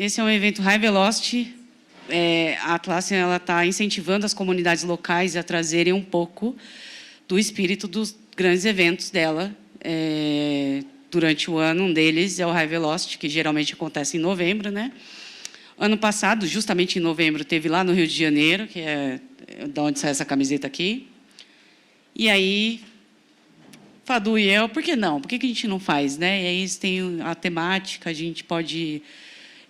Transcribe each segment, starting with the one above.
Esse é um evento High Velocity. A Atlassian está incentivando as comunidades locais a trazerem um pouco do espírito dos grandes eventos dela durante o ano. Um deles é o High Velocity, que geralmente acontece em novembro, né? Ano passado, justamente em novembro, teve lá no Rio de Janeiro, que é de onde sai essa camiseta aqui. E aí, Fadu e eu, por que não? Por que a gente não faz, né? E aí tem a temática, a gente pode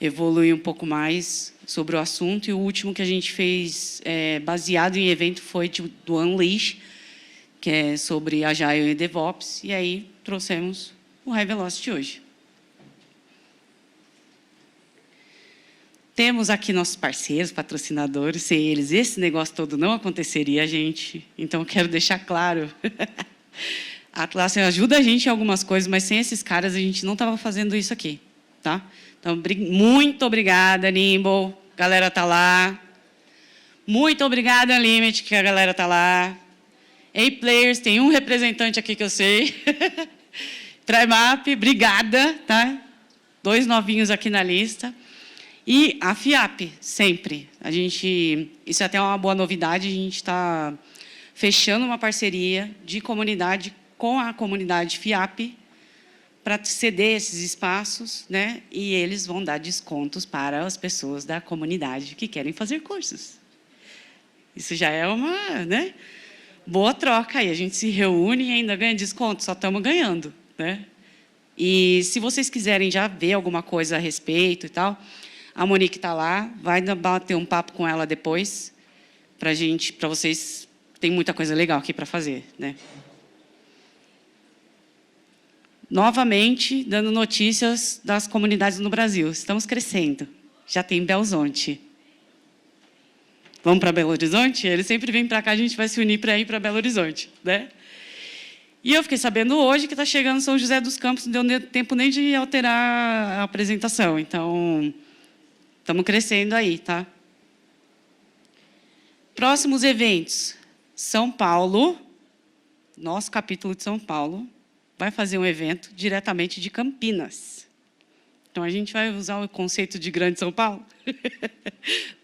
evoluir um pouco mais sobre o assunto. E o último que a gente fez, baseado em evento, foi do Unleash, que é sobre Agile e DevOps. E aí trouxemos o High Velocity hoje. Temos aqui nossos parceiros, patrocinadores. Sem eles, esse negócio todo não aconteceria, gente. Então, quero deixar claro. A Atlassian ajuda a gente em algumas coisas, mas sem esses caras, a gente não estava fazendo isso aqui. Tá? Então, muito obrigada, Nimble. A galera está lá. Muito obrigada, Limit, que a galera está lá. A-Players, tem um representante aqui que eu sei. TryMap, obrigada. Tá? 2 novinhos aqui na lista. E a FIAP, sempre. Isso é até uma boa novidade, a gente está fechando uma parceria de comunidade com a comunidade FIAP para ceder esses espaços, né? E eles vão dar descontos para as pessoas da comunidade que querem fazer cursos. Isso já é uma, né, boa troca. E a gente se reúne e ainda ganha desconto, só estamos ganhando, né? E se vocês quiserem já ver alguma coisa a respeito e tal, a Monique está lá, vai bater um papo com ela depois, para vocês. Tem muita coisa legal aqui para fazer, né? Novamente, dando notícias das comunidades no Brasil. Estamos crescendo. Já tem Belo Horizonte. Vamos para Belo Horizonte? Eles sempre vêm para cá, a gente vai se unir para ir para Belo Horizonte, né? E eu fiquei sabendo hoje que está chegando São José dos Campos, não deu tempo nem de alterar a apresentação. Então, estamos crescendo aí, tá? Próximos eventos. São Paulo, nosso capítulo de São Paulo, vai fazer um evento diretamente de Campinas. Então, a gente vai usar o conceito de Grande São Paulo.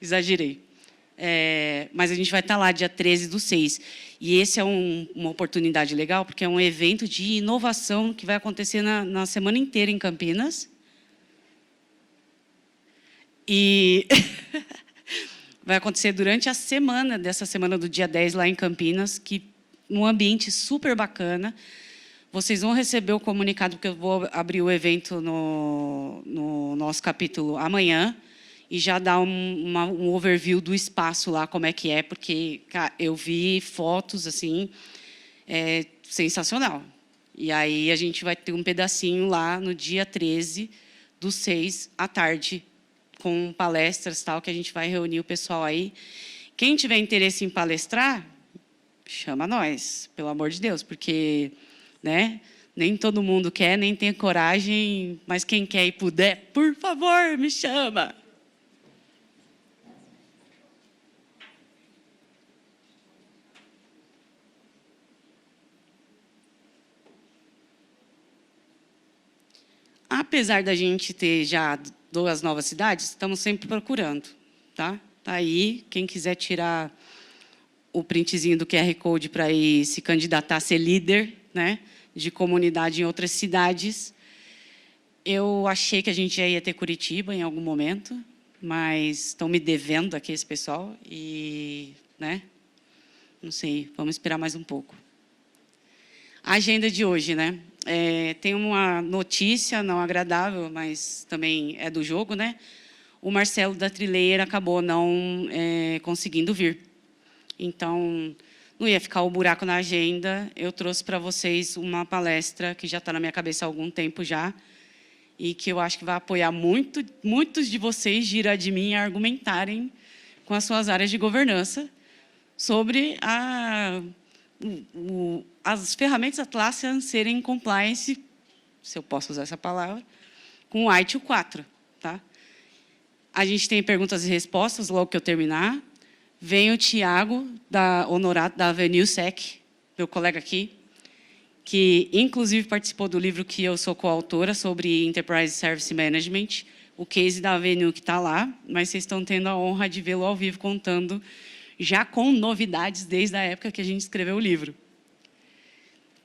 Exagerei. Mas a gente vai estar lá dia 13/6. E esse é uma oportunidade legal, porque é um evento de inovação que vai acontecer na semana inteira em Campinas. E vai acontecer durante a semana, dessa semana do dia 10, lá em Campinas, que num ambiente super bacana. Vocês vão receber o comunicado, porque eu vou abrir o evento no nosso capítulo amanhã, e já dar um overview do espaço lá, como é que é, porque cara, eu vi fotos, assim, sensacional. E aí a gente vai ter um pedacinho lá no dia 13/6, à tarde, com palestras, tal, que a gente vai reunir o pessoal aí. Quem tiver interesse em palestrar, chama nós, pelo amor de Deus, porque, né, nem todo mundo quer, nem tem coragem, mas quem quer e puder, por favor, me chama. Apesar da gente ter já 2 novas cidades, estamos sempre procurando, tá? Tá aí, quem quiser tirar o printzinho do QR Code para ir se candidatar a ser líder, né, de comunidade em outras cidades. Eu achei que a gente já ia ter Curitiba em algum momento, mas estão me devendo aqui esse pessoal e, né, não sei, vamos esperar mais um pouco. A agenda de hoje, né? Tem uma notícia não agradável, mas também é do jogo, né? O Marcelo da Trileira acabou não conseguindo vir. Então, não ia ficar o buraco na agenda. Eu trouxe para vocês uma palestra que já está na minha cabeça há algum tempo já, e que eu acho que vai apoiar muitos de vocês de ir a de mim a argumentarem com as suas áreas de governança sobre as ferramentas Atlassian serem em compliance, se eu posso usar essa palavra, com o ITIL 4. Tá? A gente tem perguntas e respostas, logo que eu terminar. Vem o Tiago, Honorato, da Avenue Sec, meu colega aqui, que, inclusive, participou do livro que eu sou coautora sobre Enterprise Service Management, o case da Avenue que está lá, mas vocês estão tendo a honra de vê-lo ao vivo contando, já com novidades desde a época que a gente escreveu o livro.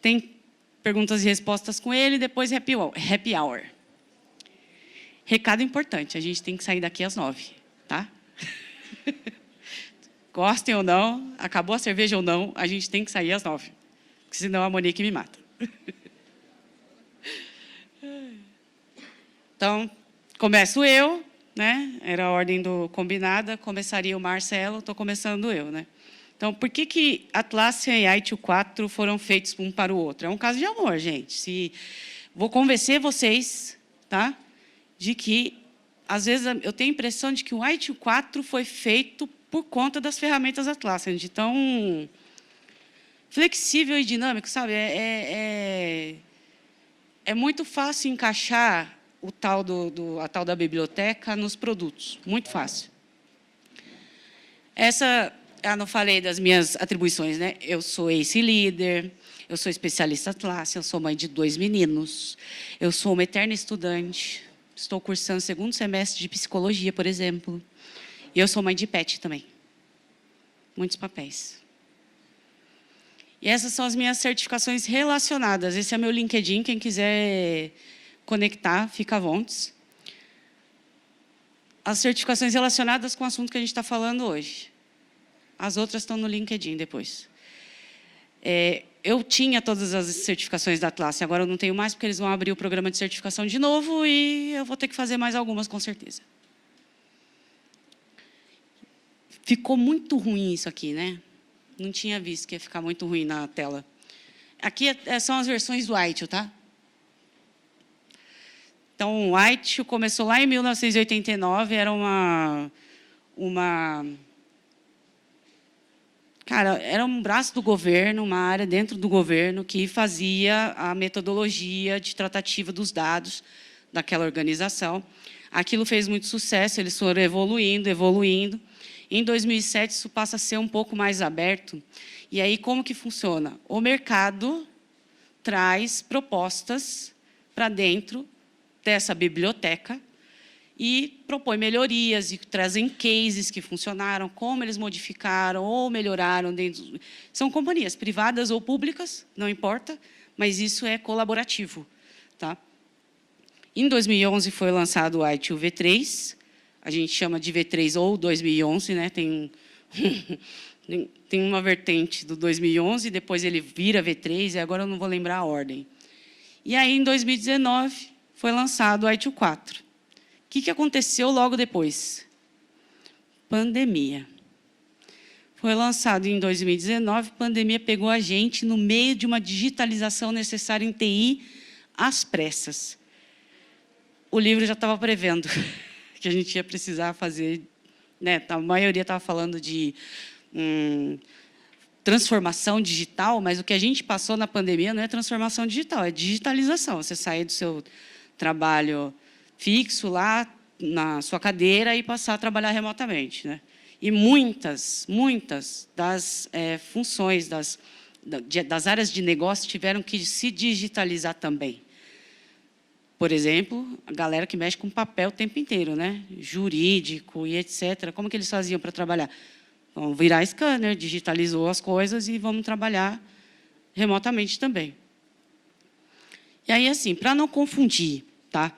Tem perguntas e respostas com ele, depois happy hour. Recado importante, a gente tem que sair daqui às 9, tá? Gostem ou não, acabou a cerveja ou não, a gente tem que sair às 9, porque senão a Monique me mata. Então, começo eu, né? Era a ordem combinada, começaria o Marcelo, estou começando eu, né? Então, por que Atlassian e ITIL 4 foram feitos um para o outro? É um caso de amor, gente. Vou convencer vocês, tá? De que, às vezes, eu tenho a impressão de que o ITIL 4 foi feito por conta das ferramentas Atlassian, de tão flexível e dinâmico, sabe? É muito fácil encaixar a tal da biblioteca nos produtos, muito fácil. Não falei das minhas atribuições, né? Eu sou ACE Leader, eu sou especialista Atlassian, eu sou mãe de 2 meninos, eu sou uma eterna estudante, estou cursando o 2º semestre de psicologia, por exemplo, e eu sou mãe de pet também. Muitos papéis. E essas são as minhas certificações relacionadas. Esse é meu LinkedIn, quem quiser conectar, fica à vontade. As certificações relacionadas com o assunto que a gente está falando hoje. As outras estão no LinkedIn depois. Eu tinha todas as certificações da Atlassian, agora eu não tenho mais, porque eles vão abrir o programa de certificação de novo e eu vou ter que fazer mais algumas, com certeza. Ficou muito ruim isso aqui, né? Não tinha visto que ia ficar muito ruim na tela. Aqui são as versões do ITIL, tá? Então, o ITIL começou lá em 1989, era era um braço do governo, uma área dentro do governo que fazia a metodologia de tratativa dos dados daquela organização. Aquilo fez muito sucesso, eles foram evoluindo. Em 2007, isso passa a ser um pouco mais aberto. E aí, como que funciona? O mercado traz propostas para dentro dessa biblioteca e propõe melhorias e trazem cases que funcionaram, como eles modificaram ou melhoraram dentro. São companhias privadas ou públicas, não importa, mas isso é colaborativo, tá? Em 2011 foi lançado o ITIL V3, a gente chama de V3 ou 2011, né? Tem uma vertente do 2011, depois ele vira V3, e agora eu não vou lembrar a ordem. E aí, em 2019, foi lançado o ITIL 4. O que aconteceu logo depois? Pandemia. Foi lançado em 2019, pandemia pegou a gente no meio de uma digitalização necessária em TI às pressas. O livro já estava prevendo que a gente ia precisar fazer, né? A maioria estava falando de transformação digital, mas o que a gente passou na pandemia não é transformação digital, é digitalização. Você sair do seu trabalho fixo lá na sua cadeira e passar a trabalhar remotamente, né? E muitas das funções das áreas de negócio tiveram que se digitalizar também. Por exemplo, a galera que mexe com papel o tempo inteiro, né? Jurídico e etc. Como que eles faziam para trabalhar? Vamos virar scanner, digitalizou as coisas e vamos trabalhar remotamente também. E aí, assim, para não confundir, tá?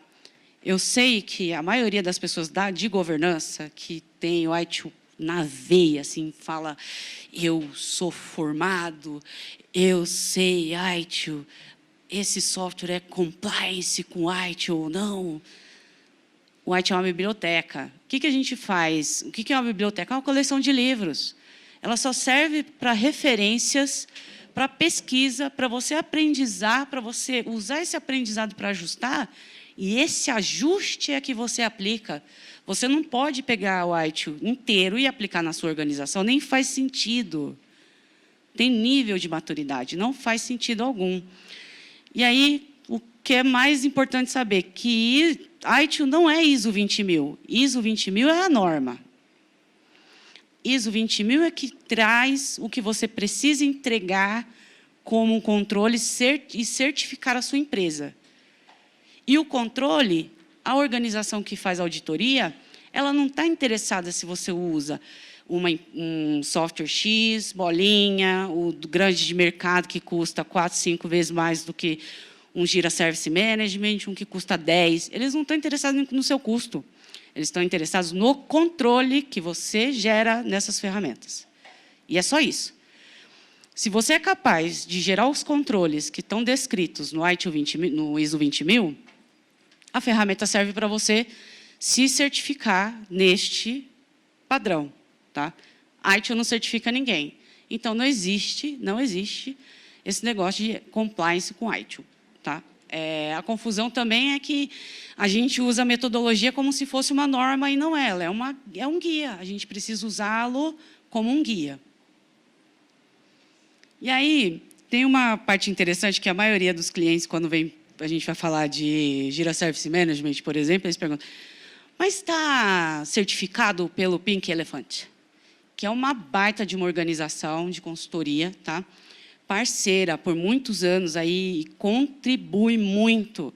Eu sei que a maioria das pessoas de governança que tem o ITIL na veia, assim, fala, eu sou formado, eu sei ITIL, esse software é compliance com ITIL ou não. O ITIL é uma biblioteca. O que a gente faz? O que é uma biblioteca? É uma coleção de livros. Ela só serve para referências, para pesquisa, para você aprendizar, para você usar esse aprendizado para ajustar, e esse ajuste é que você aplica. Você não pode pegar o ITIL inteiro e aplicar na sua organização, nem faz sentido. Tem nível de maturidade, não faz sentido algum. E aí, o que é mais importante saber, que ITIL não é ISO 20000. ISO 20000 é a norma. ISO 20000 é que traz o que você precisa entregar como um controle e certificar a sua empresa. E o controle a organização que faz auditoria, ela não está interessada se você usa um software X, bolinha, o grande de mercado que custa 4, 5 vezes mais do que um Jira Service Management, um que custa 10. Eles não estão interessados no seu custo. Eles estão interessados no controle que você gera nessas ferramentas. E é só isso. Se você é capaz de gerar os controles que estão descritos no ISO 20000, a ferramenta serve para você se certificar neste padrão. Tá? A ITIL não certifica ninguém. Então, não existe esse negócio de compliance com ITIL. Tá? A confusão também é que a gente usa a metodologia como se fosse uma norma e não é. Ela é um guia. A gente precisa usá-lo como um guia. E aí, tem uma parte interessante que a maioria dos clientes, quando a gente vai falar de Jira Service Management, por exemplo, eles perguntam, mas está certificado pelo Pink Elephant? Que é uma baita de uma organização de consultoria, tá? Parceira por muitos anos aí, e contribui muito.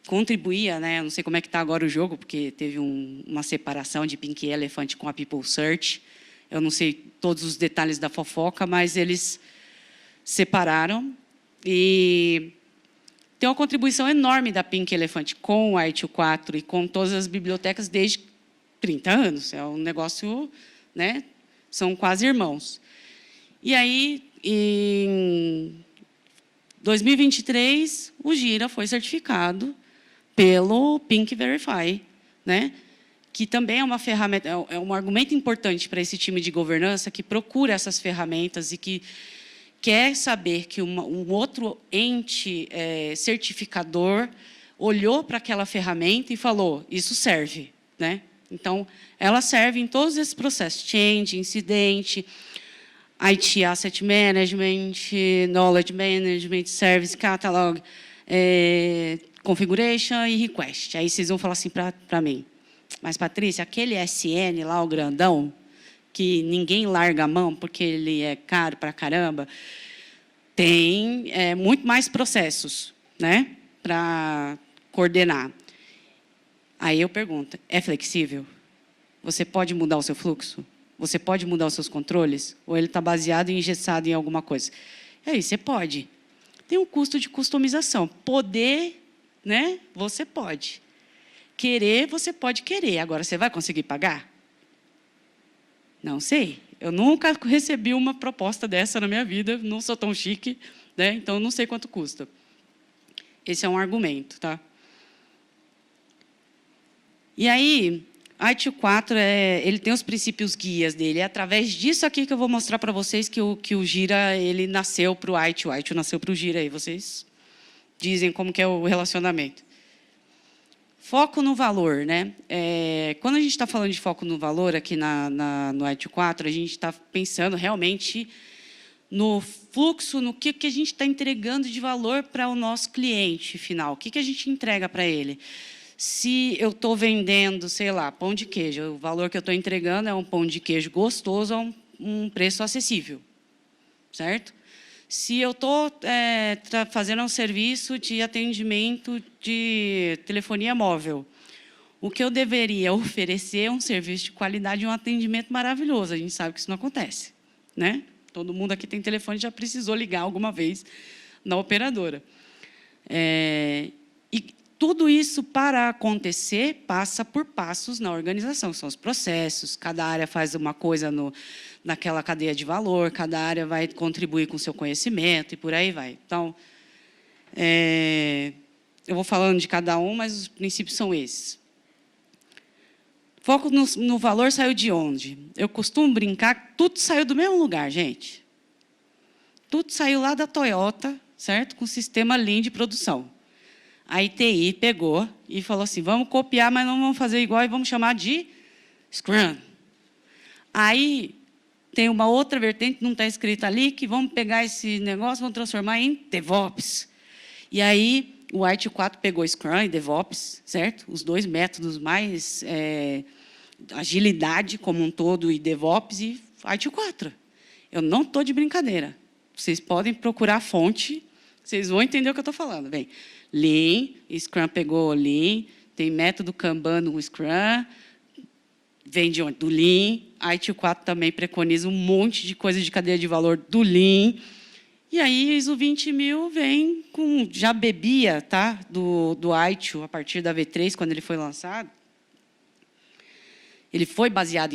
Contribuía, né? Não sei como é que está agora o jogo, porque teve uma separação de Pink Elephant com a People Search. Eu não sei todos os detalhes da fofoca, mas eles separaram. E tem uma contribuição enorme da Pink Elephant com o ITIL 4 e com todas as bibliotecas desde 30 anos. É um negócio, né? São quase irmãos. E aí, em 2023, o Jira foi certificado pelo Pink Verify, né? Que também é uma ferramenta, é um argumento importante para esse time de governança que procura essas ferramentas e que quer saber que um outro ente certificador olhou para aquela ferramenta e falou, isso serve, né? Então, ela serve em todos esses processos, change, incidente, IT Asset Management, Knowledge Management, Service Catalog, Configuration e Request. Aí vocês vão falar assim para mim, mas, Patrícia, aquele SN lá, o grandão, que ninguém larga a mão porque ele é caro para caramba, tem muito mais processos, né, para coordenar. Aí eu pergunto, é flexível? Você pode mudar o seu fluxo? Você pode mudar os seus controles? Ou ele está baseado e engessado em alguma coisa? E aí, você pode. Tem um custo de customização. Poder, né? Você pode. Querer, você pode querer. Agora, você vai conseguir pagar? Não sei. Eu nunca recebi uma proposta dessa na minha vida. Não sou tão chique, né? Então, não sei quanto custa. Esse é um argumento, tá? E aí, a ITIL 4, ele tem os princípios guias dele. É através disso aqui que eu vou mostrar para vocês que o Jira ele nasceu para o ITIL. O ITIL nasceu para o Jira. Aí vocês dizem como que é o relacionamento. Foco no valor, né? Quando a gente está falando de foco no valor aqui no ITIL 4, a gente está pensando realmente no fluxo, no que a gente está entregando de valor para o nosso cliente final. O que a gente entrega para ele? Se eu estou vendendo, sei lá, pão de queijo, o valor que eu estou entregando é um pão de queijo gostoso a um preço acessível, certo? Se eu estou fazendo um serviço de atendimento de telefonia móvel, o que eu deveria oferecer é um serviço de qualidade e um atendimento maravilhoso. A gente sabe que isso não acontece, né? Todo mundo aqui tem telefone, já precisou ligar alguma vez na operadora. E tudo isso, para acontecer, passa por passos na organização, são os processos, cada área faz uma coisa naquela cadeia de valor, cada área vai contribuir com o seu conhecimento e por aí vai. Então, eu vou falando de cada um, mas os princípios são esses. Foco no valor saiu de onde? Eu costumo brincar que tudo saiu do mesmo lugar, gente. Tudo saiu lá da Toyota, certo? Com o sistema Lean de produção. A ITI pegou e falou assim, vamos copiar, mas não vamos fazer igual e vamos chamar de Scrum. Aí, tem uma outra vertente, não está escrita ali, que vamos pegar esse negócio, vamos transformar em DevOps. E aí, o ITIL 4 pegou Scrum e DevOps, certo? Os dois métodos mais agilidade como um todo e DevOps e ITIL 4. Eu não estou de brincadeira. Vocês podem procurar a fonte, vocês vão entender o que eu estou falando. Bem, Lean, Scrum pegou Lean, tem método Kanban no Scrum, vem de onde? Do Lean. A ITIL 4 também preconiza um monte de coisa de cadeia de valor do Lean. E aí, ISO 20000 vem com... Já bebia, tá? do ITIL, a partir da V3, quando ele foi lançado. Ele foi baseado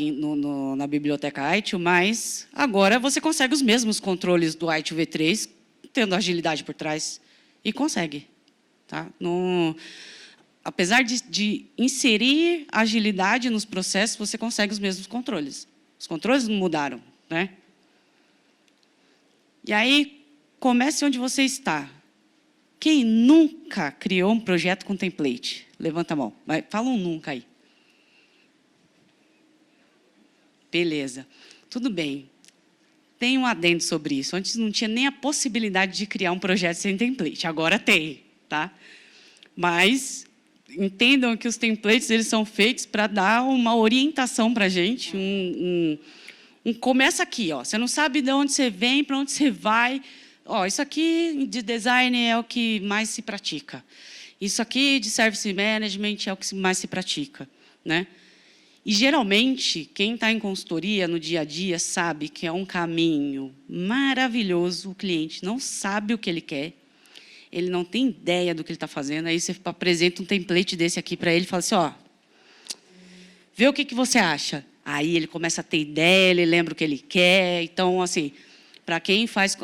na biblioteca ITIL, mas agora você consegue os mesmos controles do ITIL V3, tendo agilidade por trás, e consegue. Tá? Apesar de inserir agilidade nos processos, você consegue os mesmos controles. Os controles não mudaram. Né? E aí, comece onde você está. Quem nunca criou um projeto com template? Levanta a mão. Fala um nunca aí. Beleza. Tudo bem. Tem um adendo sobre isso. Antes não tinha nem a possibilidade de criar um projeto sem template. Agora tem. Tá? Mas entendam que os templates eles são feitos para dar uma orientação para a gente. Começa aqui. Ó. Você não sabe de onde você vem, para onde você vai. Ó, isso aqui de design é o que mais se pratica. Isso aqui de service management é o que mais se pratica. Né? E, geralmente, quem está em consultoria no dia a dia sabe que é um caminho maravilhoso. O cliente não sabe o que ele quer, ele não tem ideia do que ele está fazendo. Aí você apresenta um template desse aqui para ele e fala assim, ó, vê o que você acha. Aí ele começa a ter ideia, ele lembra o que ele quer. Então, assim, para quem faz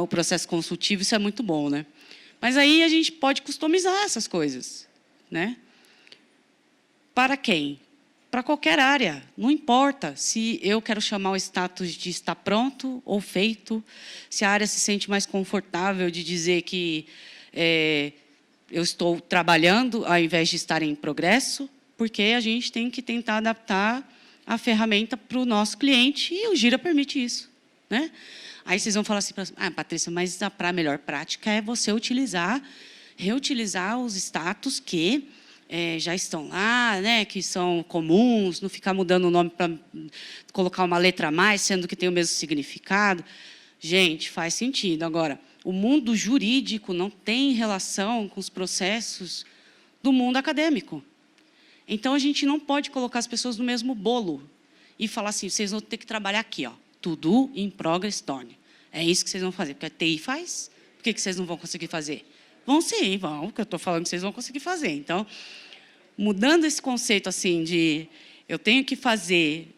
o processo consultivo, isso é muito bom. Né? Mas aí a gente pode customizar essas coisas. Né? Para quem? Para qualquer área, não importa se eu quero chamar o status de está pronto ou feito, se a área se sente mais confortável de dizer que eu estou trabalhando ao invés de estar em progresso, porque a gente tem que tentar adaptar a ferramenta para o nosso cliente e o Gira permite isso. Né? Aí vocês vão falar assim, Patrícia, mas a melhor prática é você reutilizar os status que... já estão lá, né, que são comuns, não ficar mudando o nome para colocar uma letra a mais, sendo que tem o mesmo significado. Gente, faz sentido. Agora, o mundo jurídico não tem relação com os processos do mundo acadêmico. Então, a gente não pode colocar as pessoas no mesmo bolo e falar assim, vocês vão ter que trabalhar aqui, ó, to do in progress torn. É isso que vocês vão fazer, porque a TI faz, por que vocês não vão conseguir fazer? Vão sim, vão, porque eu estou falando que vocês vão conseguir fazer. Então, mudando esse conceito assim de eu tenho que fazer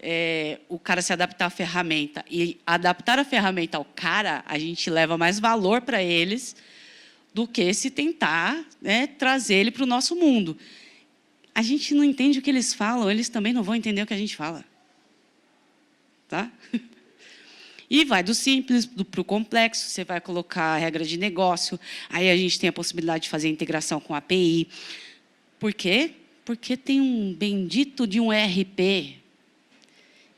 o cara se adaptar à ferramenta e adaptar a ferramenta ao cara, a gente leva mais valor para eles do que se tentar trazer ele para o nosso mundo. A gente não entende o que eles falam, eles também não vão entender o que a gente fala. Tá? E vai do simples para o complexo, você vai colocar a regra de negócio, aí a gente tem a possibilidade de fazer integração com a API. Por quê? Porque tem um bendito de um ERP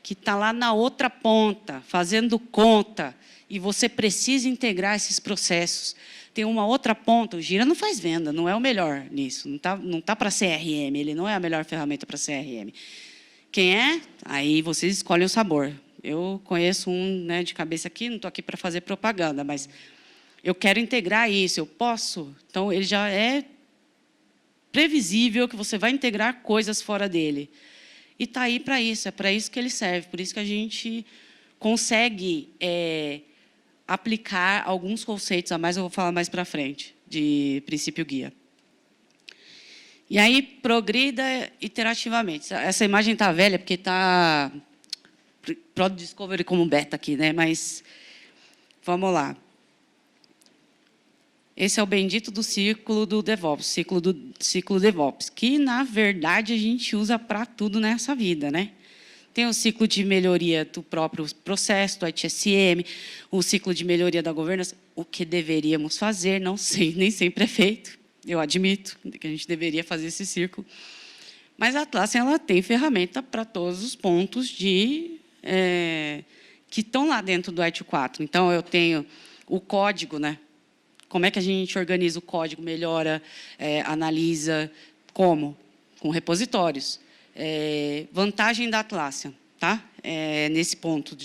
que está lá na outra ponta, fazendo conta, e você precisa integrar esses processos. Tem uma outra ponta, o Gira não faz venda, não é o melhor nisso, não tá para CRM, ele não é a melhor ferramenta para CRM. Quem é? Aí vocês escolhem o sabor. Eu conheço um de cabeça aqui, não estou aqui para fazer propaganda, mas eu quero integrar isso, eu posso? Então, ele já é previsível que você vai integrar coisas fora dele. E está aí para isso, é para isso que ele serve, por isso que a gente consegue aplicar alguns conceitos a mais, eu vou falar mais para frente, de princípio guia. E aí, progrida iterativamente. Essa imagem está velha, porque está Product Discovery como beta aqui, né? Mas vamos lá. Esse é o bendito do ciclo do DevOps, ciclo DevOps, que, na verdade, a gente usa para tudo nessa vida, né? Tem o ciclo de melhoria do próprio processo, do ITSM, o ciclo de melhoria da governança, o que deveríamos fazer, não sei, nem sempre é feito, eu admito que a gente deveria fazer esse círculo. Mas a Atlassian ela tem ferramenta para todos os pontos que estão lá dentro do ITIL 4. Então, eu tenho o código, né? Como é que a gente organiza o código, melhora, analisa, como? Com repositórios. Vantagem da Atlassian, tá? Nesse ponto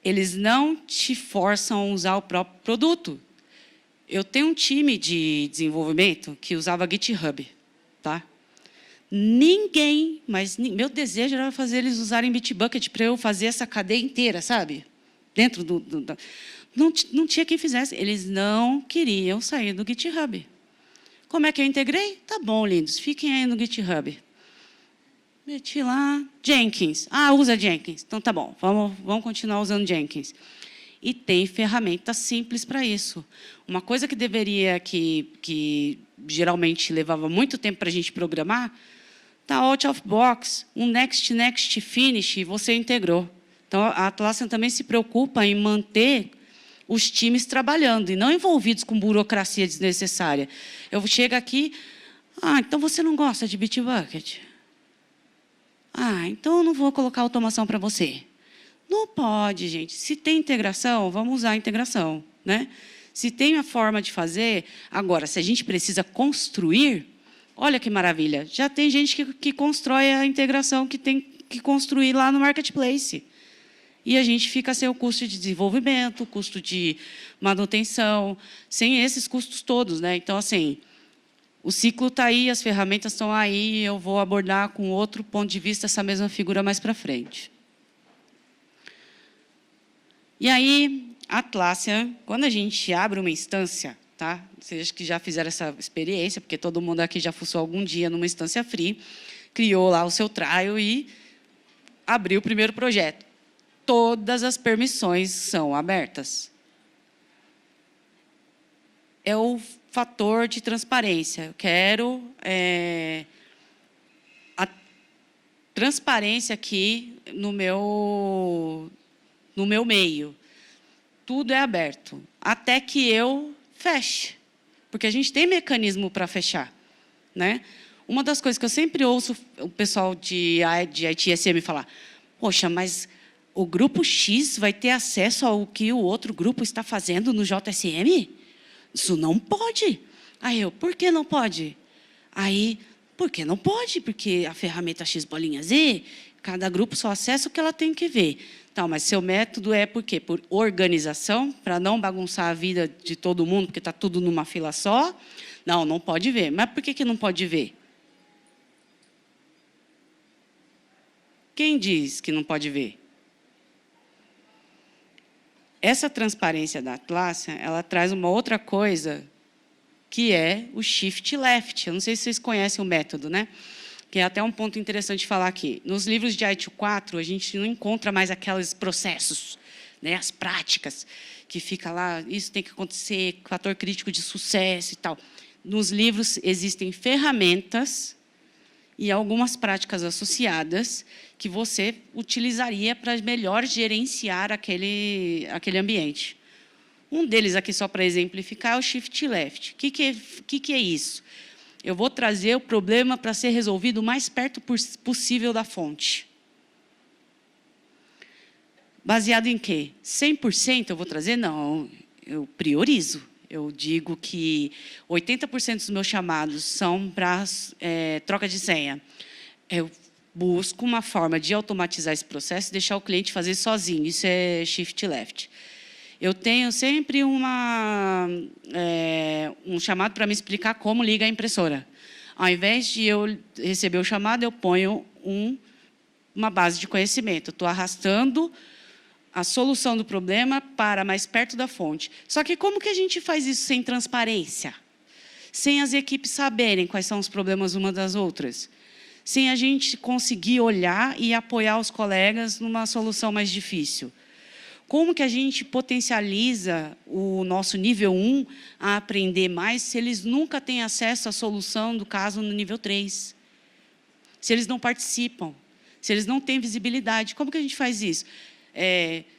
eles não te forçam a usar o próprio produto. Eu tenho um time de desenvolvimento que usava GitHub, tá? Ninguém, mas meu desejo era fazer eles usarem Bitbucket para eu fazer essa cadeia inteira, sabe? Dentro não tinha quem fizesse. Eles não queriam sair do GitHub. Como é que eu integrei? Tá bom, lindos, fiquem aí no GitHub. Meti lá, Jenkins. Usa Jenkins. Então, tá bom, vamos continuar usando Jenkins. E tem ferramentas simples para isso. Uma coisa que deveria, que geralmente levava muito tempo para a gente programar, está out of box, um next, next, finish, e você integrou. Então, a Atlassian também se preocupa em manter os times trabalhando e não envolvidos com burocracia desnecessária. Eu chego aqui, então você não gosta de Bitbucket? Então eu não vou colocar automação para você. Não pode, gente. Se tem integração, vamos usar a integração, né? Se tem a forma de fazer, agora, se a gente precisa construir, olha que maravilha, já tem gente que constrói a integração que tem que construir lá no Marketplace. E a gente fica sem o custo de desenvolvimento, o custo de manutenção, sem esses custos todos, né? Então, assim, o ciclo está aí, as ferramentas estão aí, eu vou abordar com outro ponto de vista essa mesma figura mais para frente. E aí, a Atlassian, quando a gente abre uma instância, tá? Vocês que já fizeram essa experiência, porque todo mundo aqui já fuçou algum dia numa instância free, criou lá o seu trial e abriu o primeiro projeto. Todas as permissões são abertas. É o fator de transparência. Eu quero a transparência aqui no meu meio. Tudo é aberto, até que eu feche. Porque a gente tem mecanismo para fechar, né? Uma das coisas que eu sempre ouço o pessoal de ITSM falar, poxa, mas o grupo X vai ter acesso ao que o outro grupo está fazendo no JSM? Isso não pode. Aí eu, por que não pode? Aí, por que não pode? Porque a ferramenta X bolinha Z, cada grupo só acessa o que ela tem que ver. Então, mas seu método é por quê? Por organização, para não bagunçar a vida de todo mundo, porque está tudo numa fila só. Não, não pode ver. Mas por que não pode ver? Quem diz que não pode ver? Essa transparência da Atlassian, ela traz uma outra coisa, que é o shift left. Eu não sei se vocês conhecem o método, né? Que é até um ponto interessante de falar aqui. Nos livros de ITIL 4, a gente não encontra mais aqueles processos, né? As práticas, que fica lá, isso tem que acontecer, fator crítico de sucesso e tal. Nos livros existem ferramentas e algumas práticas associadas que você utilizaria para melhor gerenciar aquele ambiente. Um deles aqui, só para exemplificar, é o shift left. O que é isso? Eu vou trazer o problema para ser resolvido o mais perto possível da fonte. Baseado em quê? 100% eu vou trazer? Não, eu priorizo. Eu digo que 80% dos meus chamados são para troca de senha. Eu busco uma forma de automatizar esse processo e deixar o cliente fazer sozinho. Isso é shift left. Eu tenho sempre um chamado para me explicar como liga a impressora. Ao invés de eu receber o chamado, eu ponho uma base de conhecimento. Estou arrastando a solução do problema para mais perto da fonte. Só que como que a gente faz isso sem transparência? Sem as equipes saberem quais são os problemas umas das outras? Sem a gente conseguir olhar e apoiar os colegas numa solução mais difícil? Como que a gente potencializa o nosso nível 1 a aprender mais se eles nunca têm acesso à solução do caso no nível 3? Se eles não participam, se eles não têm visibilidade, como que a gente faz isso?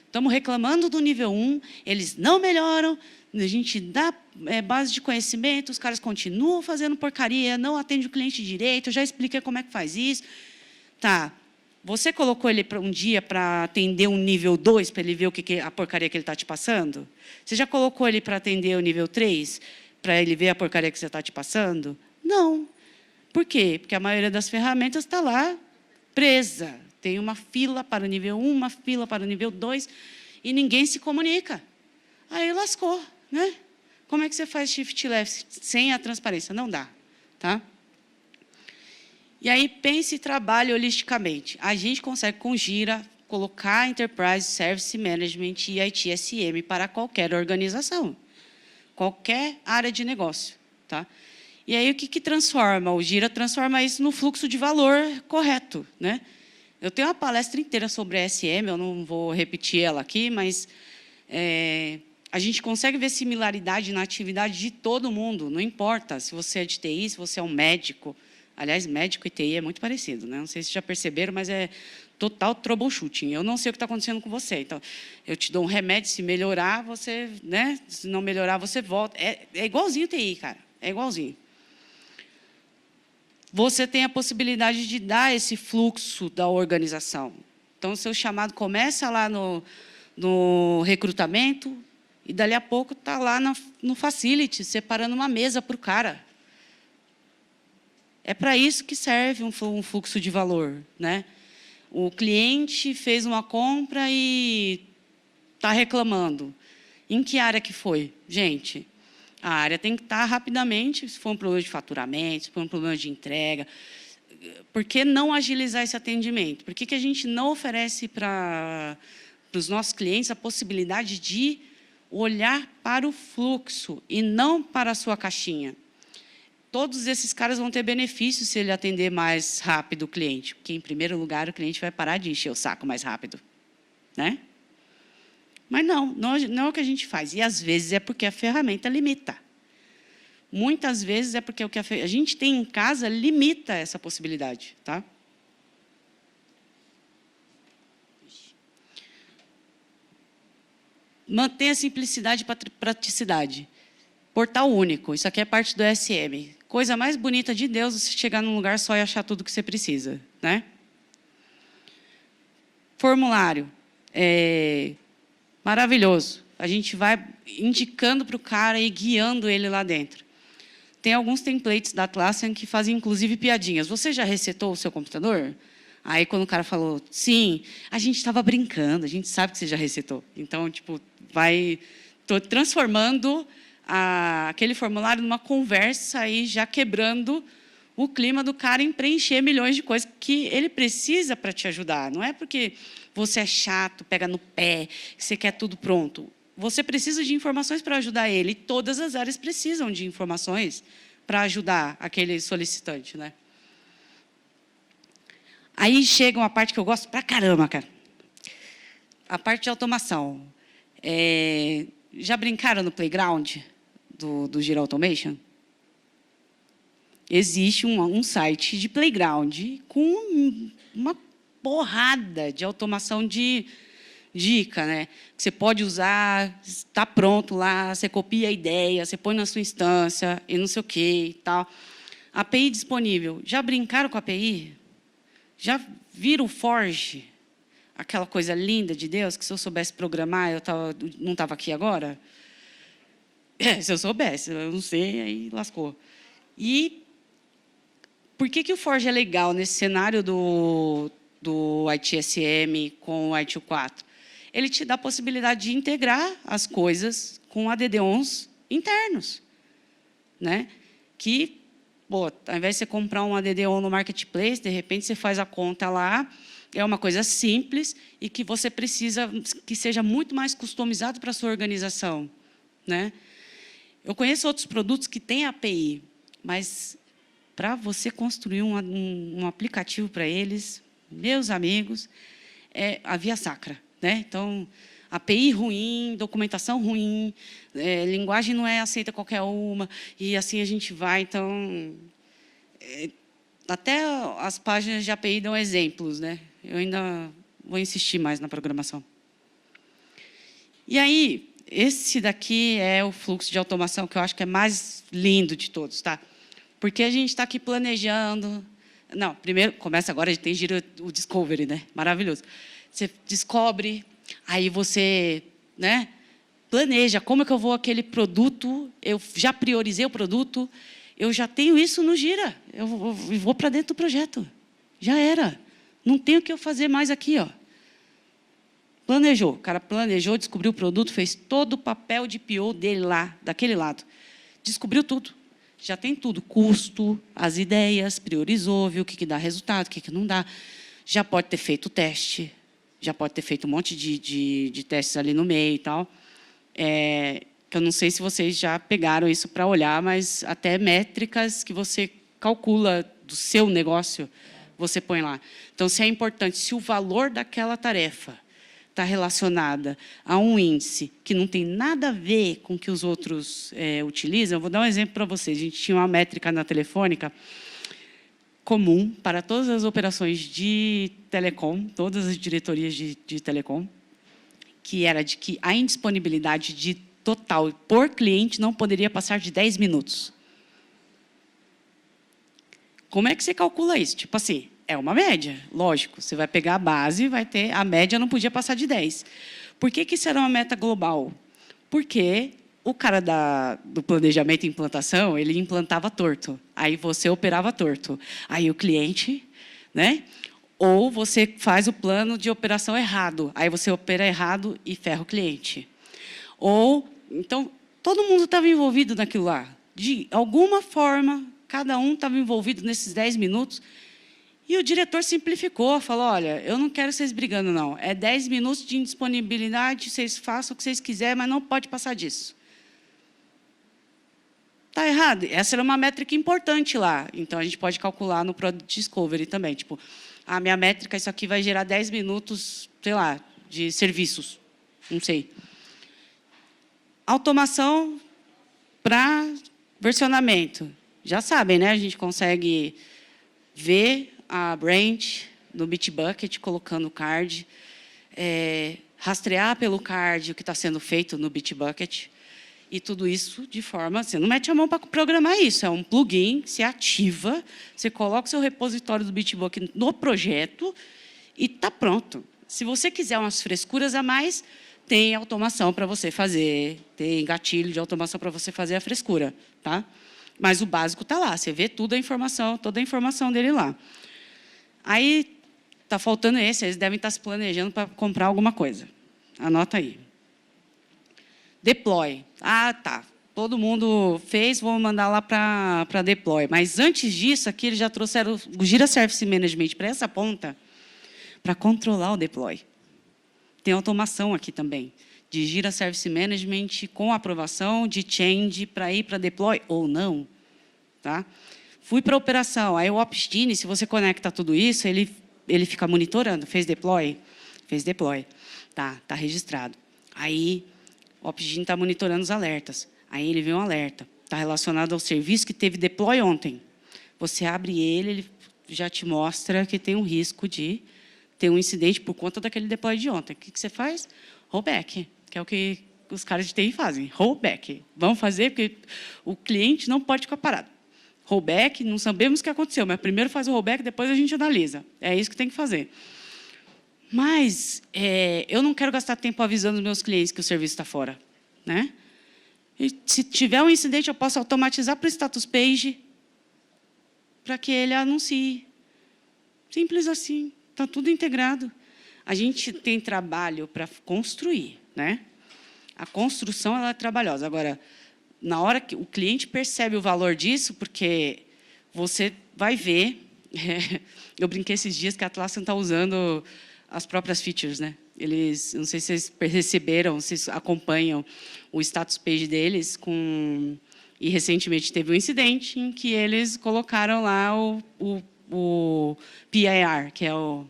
Estamos reclamando do nível 1, eles não melhoram, a gente dá base de conhecimento, os caras continuam fazendo porcaria, não atende o cliente direito, eu já expliquei como é que faz isso. Tá, você colocou ele um dia para atender um nível 2, para ele ver a porcaria que ele está te passando? Você já colocou ele para atender o nível 3, para ele ver a porcaria que você está te passando? Não. Por quê? Porque a maioria das ferramentas está lá presa. Tem uma fila para o nível 1, uma fila para o nível 2, e ninguém se comunica. Aí lascou, né? Como é que você faz shift left sem a transparência? Não dá, tá? E aí, pense e trabalhe holisticamente. A gente consegue, com Gira, colocar Enterprise Service Management e ITSM para qualquer organização, qualquer área de negócio. Tá? E aí, o que transforma? O Gira transforma isso no fluxo de valor correto. Né? Eu tenho uma palestra inteira sobre SM, eu não vou repetir ela aqui, mas a gente consegue ver similaridade na atividade de todo mundo, não importa se você é de TI, se você é um médico. Aliás, médico e TI é muito parecido, né? Não sei se já perceberam, mas é total troubleshooting. Eu não sei o que está acontecendo com você. Então, eu te dou um remédio, se melhorar, você, né? Se não melhorar, você volta. É igualzinho TI, cara. É igualzinho. Você tem a possibilidade de dar esse fluxo da organização. Então, o seu chamado começa lá no recrutamento e, dali a pouco, está lá no facility, separando uma mesa para o cara. É para isso que serve um fluxo de valor. Né? O cliente fez uma compra e está reclamando. Em que área que foi? Gente, a área tem que estar rapidamente, se for um problema de faturamento, se for um problema de entrega. Por que não agilizar esse atendimento? Por que a gente não oferece para os nossos clientes a possibilidade de olhar para o fluxo e não para a sua caixinha? Todos esses caras vão ter benefícios se ele atender mais rápido o cliente, porque, em primeiro lugar, o cliente vai parar de encher o saco mais rápido. Né? Mas não é o que a gente faz. E, às vezes, é porque a ferramenta limita. Muitas vezes é porque o que a gente tem em casa limita essa possibilidade. Tá? Mantenha a simplicidade e praticidade. Portal único, isso aqui é parte do SM. Coisa mais bonita de Deus, você chegar num lugar só e achar tudo o que você precisa. Né? Formulário. Maravilhoso. A gente vai indicando para o cara e guiando ele lá dentro. Tem alguns templates da Atlassian que fazem, inclusive, piadinhas. Você já resetou o seu computador? Aí, quando o cara falou, sim, a gente estava brincando, a gente sabe que você já resetou. Então, tipo, estou transformando aquele formulário numa conversa aí, já quebrando o clima do cara em preencher milhões de coisas que ele precisa para te ajudar. Não é porque você é chato, pega no pé, que você quer tudo pronto. Você precisa de informações para ajudar ele. E todas as áreas precisam de informações para ajudar aquele solicitante. Né? Aí chega uma parte que eu gosto pra caramba, cara. A parte de automação. Já brincaram no playground do Gira Automation? Existe um site de playground com uma porrada de automação de dica, né? Que você pode usar, está pronto lá, você copia a ideia, você põe na sua instância e não sei o quê e tal. API disponível. Já brincaram com a API? Já viram o Forge? Aquela coisa linda de Deus, que se eu soubesse programar, não estava aqui agora? Se eu soubesse, eu não sei, aí lascou. E por que o Forge é legal nesse cenário do ITSM com o ITU4? Ele te dá a possibilidade de integrar as coisas com ADD-ons internos. Né? Que, ao invés de você comprar um ADD-on no Marketplace, de repente você faz a conta lá, é uma coisa simples e que você precisa que seja muito mais customizado para a sua organização. Né? Eu conheço outros produtos que têm API, mas para você construir um aplicativo para eles, meus amigos, é a via sacra. Né? Então, API ruim, documentação ruim, linguagem não é aceita qualquer uma, e assim a gente vai. Então, até as páginas de API dão exemplos. Né? Eu ainda vou insistir mais na programação. E aí, esse daqui é o fluxo de automação que eu acho que é mais lindo de todos. Tá? Porque a gente está aqui planejando. Não, primeiro, começa agora, a gente tem Gira o Discovery, né? Maravilhoso. Você descobre, aí você, né, planeja como é que eu vou aquele produto, eu já priorizei o produto, eu já tenho isso no Gira, eu vou para dentro do projeto. Já era. Não tem o que eu fazer mais aqui. Ó. Planejou, o cara planejou, descobriu o produto, fez todo o papel de PO dele lá, daquele lado. Descobriu tudo. Já tem tudo, custo, as ideias, priorizou, viu o que dá resultado, o que não dá. Já pode ter feito o teste, já pode ter feito um monte de testes ali no meio e tal. Que eu não sei se vocês já pegaram isso para olhar, mas até métricas que você calcula do seu negócio, você põe lá. Então, se é importante, se o valor daquela tarefa está relacionada a um índice que não tem nada a ver com o que os outros utilizam, eu vou dar um exemplo para vocês. A gente tinha uma métrica na Telefônica comum para todas as operações de telecom, todas as diretorias de telecom, que era de que a indisponibilidade de total por cliente não poderia passar de 10 minutos. Como é que você calcula isso? Tipo assim, é uma média, lógico. Você vai pegar a base, vai ter... A média não podia passar de 10. Por que isso era uma meta global? Porque o cara do planejamento e implantação, ele implantava torto. Aí você operava torto. Aí o cliente... né? Ou você faz o plano de operação errado. Aí você opera errado e ferra o cliente. Ou... Então, todo mundo estava envolvido naquilo lá. De alguma forma, cada um estava envolvido nesses 10 minutos. E o diretor simplificou, falou, olha, eu não quero vocês brigando, não. É 10 minutos de indisponibilidade, vocês façam o que vocês quiserem, mas não pode passar disso. Está errado. Essa era uma métrica importante lá. Então, a gente pode calcular no Product Discovery também. Tipo, a minha métrica, isso aqui vai gerar 10 minutos, sei lá, de serviços. Não sei. Automação para versionamento. Já sabem, né? A gente consegue ver a branch no Bitbucket, colocando o card, rastrear pelo card o que está sendo feito no Bitbucket, e tudo isso de forma... Você não mete a mão para programar isso, é um plugin, você ativa, você coloca o seu repositório do Bitbucket no projeto e está pronto. Se você quiser umas frescuras a mais, tem automação para você fazer, tem gatilho de automação para você fazer a frescura, tá? Mas o básico está lá, você vê toda a informação dele lá. Aí, está faltando esse, eles devem estar se planejando para comprar alguma coisa. Anota aí. Deploy. Ah, tá. Todo mundo fez, vou mandar lá para deploy. Mas antes disso, aqui eles já trouxeram o Gira Service Management para essa ponta, para controlar o deploy. Tem automação aqui também, de Gira Service Management com aprovação de change para ir para deploy ou não. Tá? Fui para a operação, aí o Opsgenie, se você conecta tudo isso, ele fica monitorando. Fez deploy? Fez deploy. Tá registrado. Aí o Opsgenie está monitorando os alertas. Aí ele vê um alerta. Está relacionado ao serviço que teve deploy ontem. Você abre ele já te mostra que tem um risco de ter um incidente por conta daquele deploy de ontem. O que você faz? Rollback, que é o que os caras de TI fazem. Rollback. Vamos fazer, porque o cliente não pode ficar parado. Rollback, não sabemos o que aconteceu, mas primeiro faz o rollback, depois a gente analisa. É isso que tem que fazer. Mas eu não quero gastar tempo avisando os meus clientes que o serviço está fora. Né? E, se tiver um incidente, eu posso automatizar para o status page para que ele anuncie. Simples assim. Está tudo integrado. A gente tem trabalho para construir. Né? A construção ela é trabalhosa. Agora, na hora que o cliente percebe o valor disso, porque você vai ver... eu brinquei esses dias que a Atlassian está usando as próprias features. Né? Eles, não sei se vocês perceberam, vocês acompanham o status page deles. E recentemente teve um incidente em que eles colocaram lá o PIR, que é o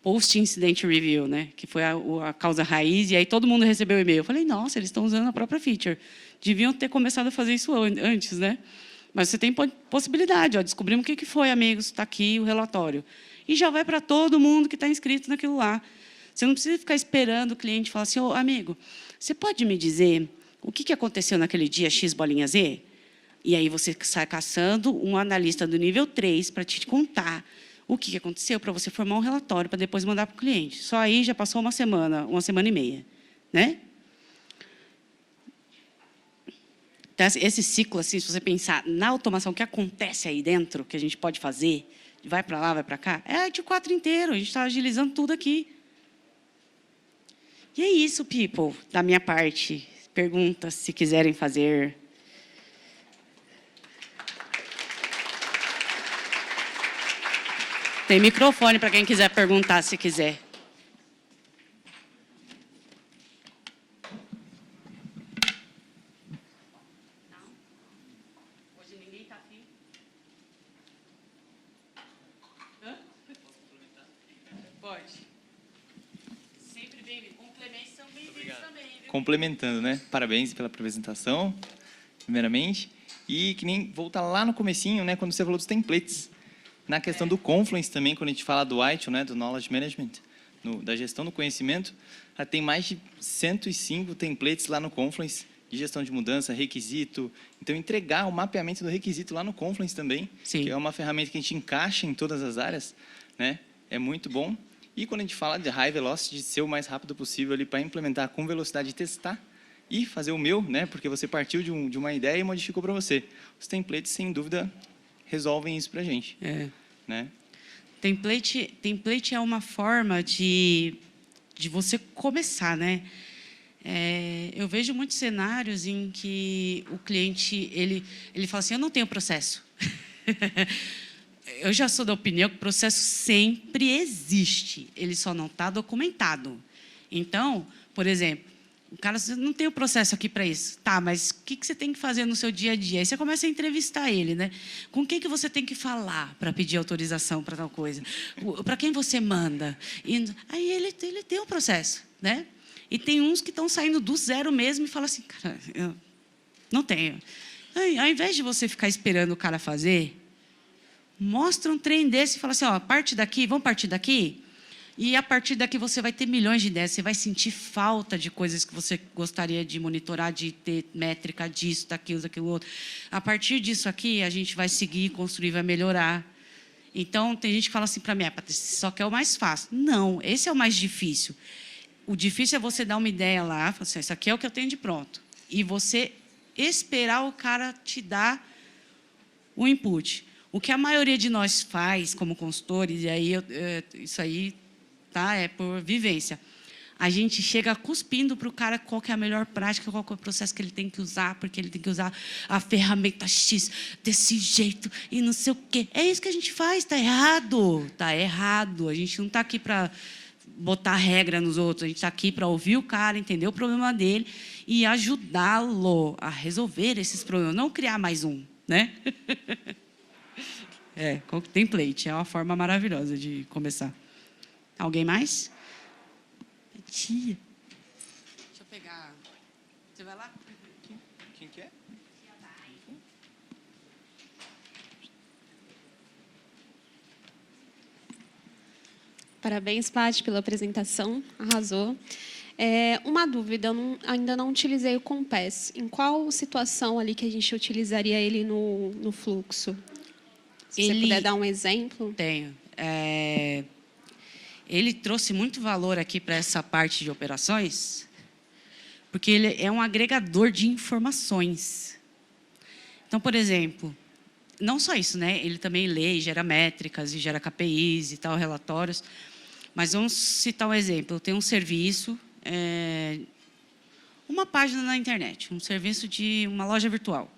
Post Incident Review, né? Que foi a causa raiz, e aí todo mundo recebeu o e-mail. Eu falei, nossa, eles estão usando a própria feature. Deviam ter começado a fazer isso antes, né? Mas você tem possibilidade, ó, descobrimos o que foi, amigos, está aqui o relatório. E já vai para todo mundo que está inscrito naquilo lá. Você não precisa ficar esperando o cliente falar assim, amigo, você pode me dizer o que aconteceu naquele dia X bolinha Z? E aí você sai caçando um analista do nível 3 para te contar o que aconteceu, para você formar um relatório, para depois mandar para o cliente. Só aí já passou uma semana e meia. Né? Então, esse ciclo, assim, se você pensar na automação que acontece aí dentro, que a gente pode fazer, vai para lá, vai para cá, é de 4 inteiro, a gente está agilizando tudo aqui. E é isso, people, da minha parte. Perguntas, se quiserem fazer. Tem microfone para quem quiser perguntar, se quiser. Hoje ninguém está afim? Pode. Sempre bem-vindo. Complementos são bem-vindos também, viu? Complementando, né? Parabéns pela apresentação, primeiramente. E que nem voltar lá no comecinho, né? Quando você falou dos templates. Na questão do Confluence também, quando a gente fala do ITIL, né? Do Knowledge Management, da gestão do conhecimento, tem mais de 105 templates lá no Confluence, de gestão de mudança, requisito. Então, entregar o mapeamento do requisito lá no Confluence também, Sim. que é uma ferramenta que a gente encaixa em todas as áreas, né? É muito bom. E quando a gente fala de High Velocity, de ser o mais rápido possível ali para implementar com velocidade e testar, e fazer o meu, né? Porque você partiu de uma ideia e modificou para você. Os templates, sem dúvida, resolvem isso para a gente. Né? Template é uma forma de você começar, né? Eu vejo muitos cenários em que o cliente ele fala assim, eu não tenho processo. Eu já sou da opinião que o processo sempre existe, ele só não está documentado. Então, por exemplo, o cara não tem o processo aqui para isso. Tá, mas o que você tem que fazer no seu dia a dia? Aí você começa a entrevistar ele, né? Com quem que você tem que falar para pedir autorização para tal coisa? Para quem você manda? Aí ele tem o processo, né? E tem uns que estão saindo do zero mesmo e falam assim, cara, eu não tenho. Aí, ao invés de você ficar esperando o cara fazer, mostra um trem desse e fala assim, ó, parte daqui, vamos partir daqui? E a partir daqui você vai ter milhões de ideias, você vai sentir falta de coisas que você gostaria de monitorar, de ter métrica disso, daquilo outro. A partir disso aqui, a gente vai seguir, construir, vai melhorar. Então, tem gente que fala assim para mim, Patrícia, só que é o mais fácil. Não, esse é o mais difícil. O difícil é você dar uma ideia lá, falar assim, isso aqui é o que eu tenho de pronto. E você esperar o cara te dar o input. O que a maioria de nós faz como consultores, e aí isso aí tá, é por vivência. A gente chega cuspindo para o cara qual que é a melhor prática, qual que é o processo que ele tem que usar, porque ele tem que usar a ferramenta X desse jeito e não sei o quê. É isso que a gente faz, está errado. Está errado. A gente não está aqui para botar regra nos outros, a gente está aqui para ouvir o cara, entender o problema dele e ajudá-lo a resolver esses problemas, não criar mais um, né? Template é uma forma maravilhosa de começar. Alguém mais? Tia. Deixa eu pegar. Você vai lá? Quem quer? Parabéns, Paty, pela apresentação. Arrasou. Uma dúvida, eu ainda não utilizei o Compass. Em qual situação ali que a gente utilizaria ele no fluxo? Se você puder dar um exemplo. Tenho. Ele trouxe muito valor aqui para essa parte de operações, porque ele é um agregador de informações. Então, por exemplo, não só isso, né? Ele também lê, gera métricas, e gera KPIs e tal, relatórios. Mas vamos citar um exemplo. Eu tenho um serviço, uma página na internet, um serviço de uma loja virtual.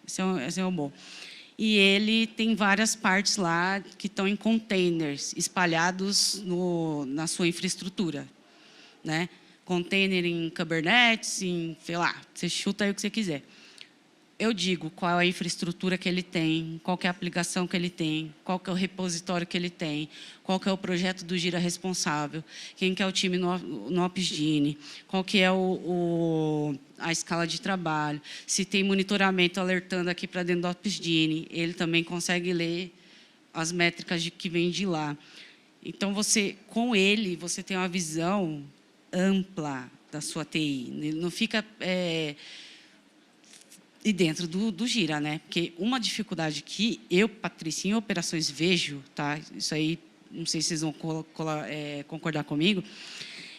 Esse é o bom. E ele tem várias partes lá que estão em containers, espalhados na sua infraestrutura, né? Container em Kubernetes, sei lá, você chuta aí o que você quiser. Eu digo qual é a infraestrutura que ele tem, qual que é a aplicação que ele tem, qual que é o repositório que ele tem, qual que é o projeto do Gira responsável, quem que é o time no OpsGene, qual que é a escala de trabalho, se tem monitoramento alertando aqui para dentro do OpsGene, ele também consegue ler as métricas que vêm de lá. Então, com ele, você tem uma visão ampla da sua TI. Ele não fica... E dentro do Gira, né? Porque uma dificuldade que eu, Patrícia, em operações vejo, tá? Isso aí, não sei se vocês vão concordar comigo,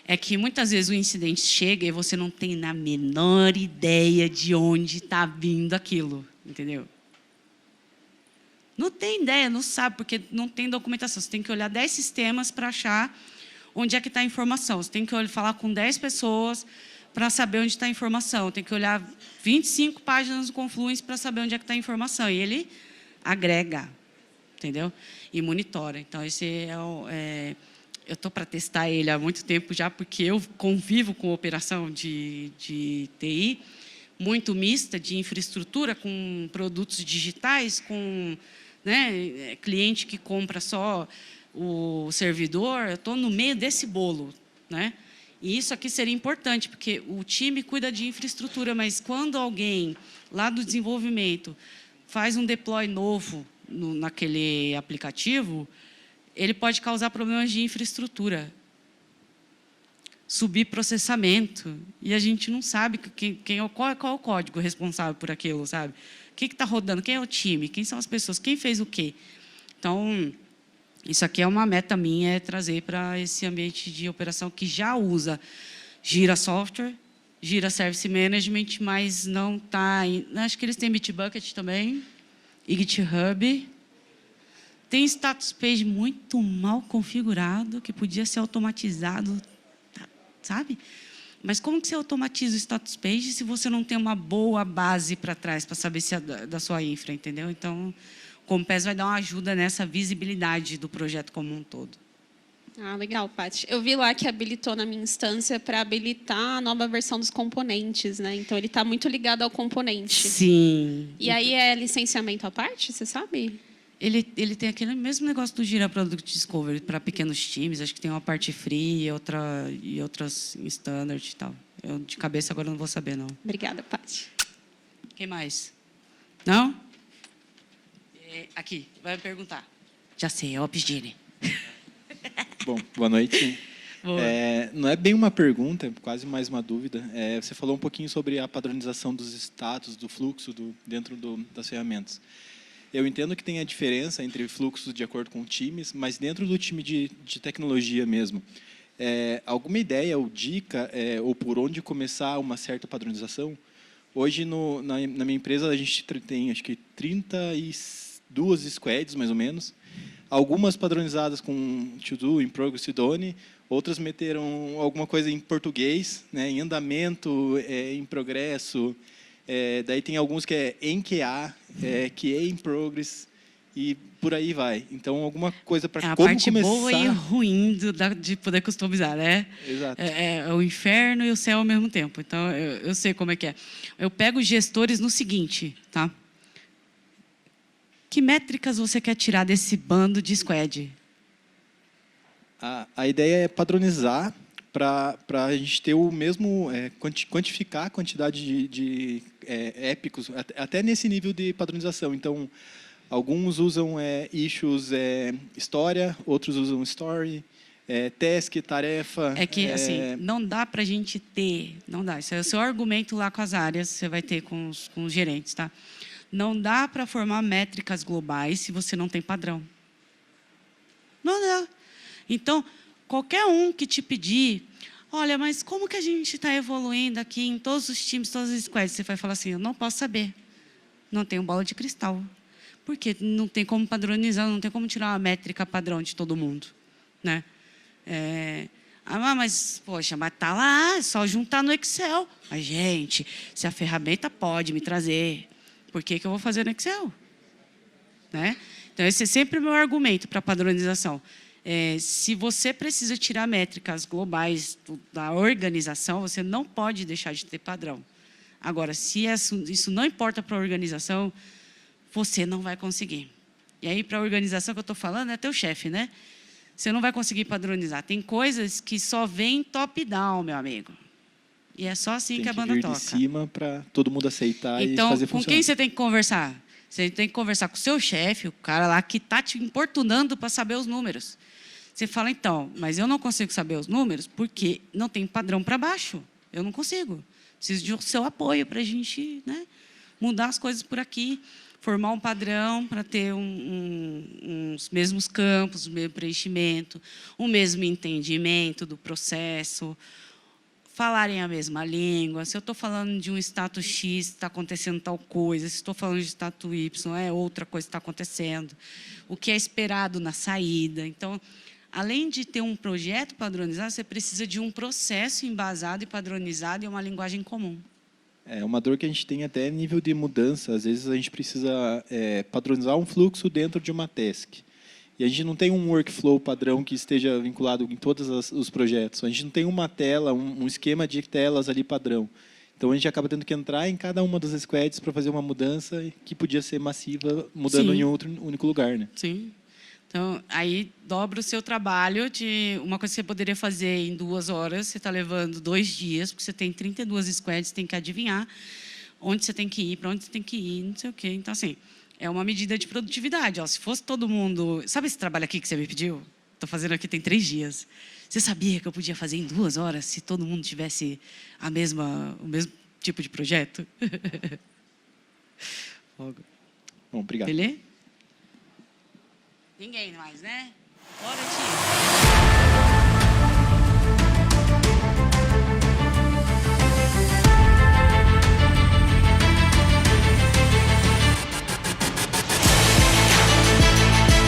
é que muitas vezes o incidente chega e você não tem a menor ideia de onde está vindo aquilo, entendeu? Não tem ideia, não sabe, porque não tem documentação. Você tem que olhar 10 sistemas para achar onde é que está a informação. Você tem que falar com 10 pessoas para saber onde está a informação. Tem que olhar 25 páginas do Confluence para saber onde é que está a informação. E ele agrega. entendeu? E monitora. Então, esse eu estou para testar ele há muito tempo já, porque eu convivo com operação de TI, muito mista, de infraestrutura, com produtos digitais, com, né, cliente que compra só o servidor. Eu estou no meio desse bolo, né? E isso aqui seria importante, porque o time cuida de infraestrutura, mas quando alguém lá do desenvolvimento faz um deploy novo naquele aplicativo, ele pode causar problemas de infraestrutura, subir processamento, e a gente não sabe qual é o código responsável por aquilo, sabe? O que está rodando, quem é o time, quem são as pessoas, quem fez o quê. Então, isso aqui é uma meta minha, é trazer para esse ambiente de operação que já usa Jira Software, Jira Service Management, mas não está... Acho que eles têm Bitbucket também, e GitHub. Tem status page muito mal configurado, que podia ser automatizado, sabe? Mas como que você automatiza o status page se você não tem uma boa base para trás, para saber se é da sua infra, entendeu? Então, o Compass vai dar uma ajuda nessa visibilidade do projeto como um todo. Ah, legal, Paty. Eu vi lá que habilitou na minha instância para habilitar a nova versão dos componentes, né? Então, ele está muito ligado ao componente. Sim. E aí é licenciamento à parte, você sabe? Ele tem aquele mesmo negócio do Jira Product Discovery para pequenos times. Acho que tem uma parte free e outras em standard e tal. Eu, de cabeça, agora não vou saber, não. Obrigada, Paty. Quem mais? Não? Aqui, vai me perguntar. Já sei, é o Opsgene. Bom, boa noite. Boa. Não é bem uma pergunta, é quase mais uma dúvida. Você falou um pouquinho sobre a padronização dos status, do fluxo dentro das ferramentas. Eu entendo que tem a diferença entre fluxos de acordo com times, mas dentro do time de tecnologia mesmo, alguma ideia ou dica ou por onde começar uma certa padronização? Hoje, na minha empresa, a gente tem, acho que, 32 squads, mais ou menos. Algumas padronizadas com to do, in progress e done, outras meteram alguma coisa em português, né, em andamento, em progresso. Daí tem alguns que é em QA, que é in progress, e por aí vai. Então, alguma coisa para como parte começar... boa e ruim de poder customizar, né? Exato. É o inferno e o céu ao mesmo tempo. Então, eu sei como é que é. Eu pego os gestores no seguinte, tá? Que métricas você quer tirar desse bando de squad? A ideia é padronizar para a gente ter o mesmo, quantificar a quantidade de épicos, até nesse nível de padronização. Então, alguns usam issues, história, outros usam story, task, tarefa. É que, assim, não dá para a gente ter... Não dá. Isso é o seu argumento lá com as áreas, você vai ter com os gerentes, tá? Não dá para formar métricas globais se você não tem padrão. Não dá. Então, qualquer um que te pedir, olha, mas como que a gente está evoluindo aqui em todos os times, todas as squads? Você vai falar assim, eu não posso saber. Não tenho bola de cristal. Porque não tem como padronizar, não tem como tirar uma métrica padrão de todo mundo, né? Mas, poxa, mas está lá, é só juntar no Excel. Mas, gente, se a ferramenta pode me trazer, por que eu vou fazer no Excel? Né? Então, esse é sempre o meu argumento para padronização. Se você precisa tirar métricas globais da organização, você não pode deixar de ter padrão. Agora, se isso não importa para a organização, você não vai conseguir. E aí, para a organização que eu estou falando, é teu chefe, né? Você não vai conseguir padronizar. Tem coisas que só vêm top-down, meu amigo. E é só assim que a banda toca. Tem que vir de cima para todo mundo aceitar e fazer funcionar. Então, com quem você tem que conversar? Você tem que conversar com o seu chefe, o cara lá que está te importunando para saber os números. Você fala, então, mas eu não consigo saber os números porque não tem padrão para baixo. Eu não consigo. Preciso do seu apoio para a gente, né, mudar as coisas por aqui, formar um padrão para ter uns mesmos campos, o mesmo preenchimento, o mesmo entendimento do processo, falarem a mesma língua. Se eu estou falando de um status X, está acontecendo tal coisa. Se estou falando de status Y, é outra coisa que está acontecendo. O que é esperado na saída. Então, além de ter um projeto padronizado, você precisa de um processo embasado e padronizado e uma linguagem comum. É uma dor que a gente tem até nível de mudança. Às vezes a gente precisa padronizar um fluxo dentro de uma task. E a gente não tem um workflow padrão que esteja vinculado em todos os projetos. A gente não tem uma tela, um esquema de telas ali padrão. Então a gente acaba tendo que entrar em cada uma das squads para fazer uma mudança que podia ser massiva, mudando Sim. em outro único lugar, né? Sim. Então, aí dobra o seu trabalho de uma coisa que você poderia fazer em 2 horas, você está levando 2 dias, porque você tem 32 squads, tem que adivinhar onde você tem que ir, para onde você tem que ir, não sei o quê. Então, assim, é uma medida de produtividade. Ó, se fosse todo mundo... Sabe esse trabalho aqui que você me pediu? Estou fazendo aqui tem 3 dias. Você sabia que eu podia fazer em 2 horas se todo mundo tivesse o mesmo tipo de projeto? Bom, obrigado. Beleza? Ninguém mais, né? Bora, tio.